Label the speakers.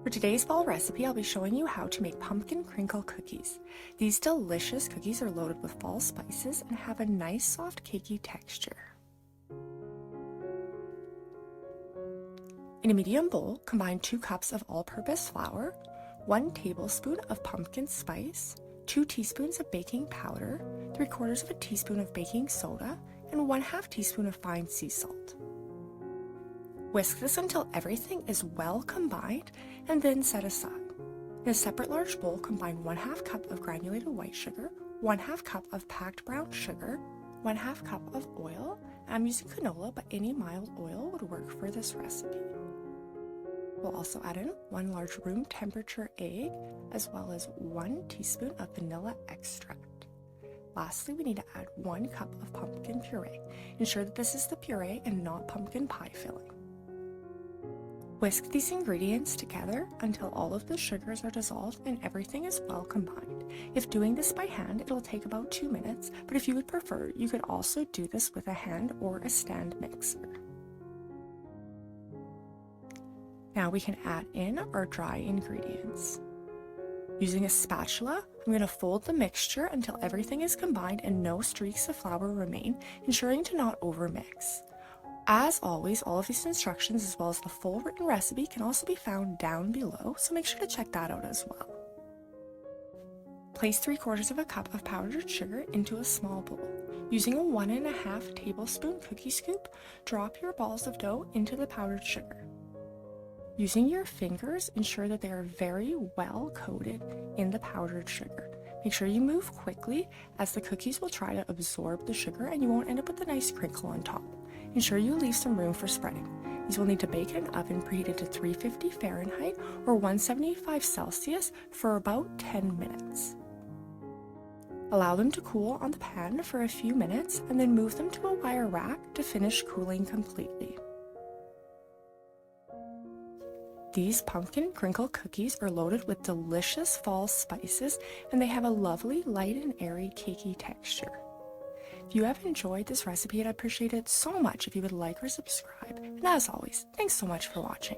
Speaker 1: For today's fall recipe, I'll be showing you how to make pumpkin crinkle cookies. These delicious cookies are loaded with fall spices and have a nice soft cakey texture. In a medium bowl, combine 2 cups of all-purpose flour, 1 tablespoon of pumpkin spice, 2 teaspoons of baking powder, 3/4 of a teaspoon of baking soda, and 1/2 teaspoon of fine sea salt. Whisk this until everything is well combined and then set aside. In a separate large bowl, combine 1/2 cup of granulated white sugar, 1/2 cup of packed brown sugar, 1/2 cup of oil. I'm using canola, but any mild oil would work for this recipe. We'll also add in 1 large room temperature egg, as well as 1 teaspoon of vanilla extract. Lastly, we need to add 1 cup of pumpkin puree. Ensure that this is the puree and not pumpkin pie filling. Whisk these ingredients together until all of the sugars are dissolved and everything is well combined. If doing this by hand, it'll take about 2 minutes, but if you would prefer, you could also do this with a hand or a stand mixer. Now we can add in our dry ingredients. Using a spatula, I'm going to fold the mixture until everything is combined and no streaks of flour remain, ensuring to not overmix. As always, all of these instructions as well as the full written recipe can also be found down below, so make sure to check that out as well. Place 3/4 of a cup of powdered sugar into a small bowl. Using a 1.5 tablespoon cookie scoop, drop your balls of dough into the powdered sugar. Using your fingers, ensure that they are very well coated in the powdered sugar. Make sure you move quickly as the cookies will try to absorb the sugar and you won't end up with a nice crinkle on top. Ensure you leave some room for spreading. These will need to bake in an oven preheated to 350 Fahrenheit or 175 Celsius for about 10 minutes. Allow them to cool on the pan for a few minutes and then move them to a wire rack to finish cooling completely. These pumpkin crinkle cookies are loaded with delicious fall spices and they have a lovely light and airy cakey texture. If you have enjoyed this recipe, I'd appreciate it so much if you would like or subscribe. And as always, thanks so much for watching.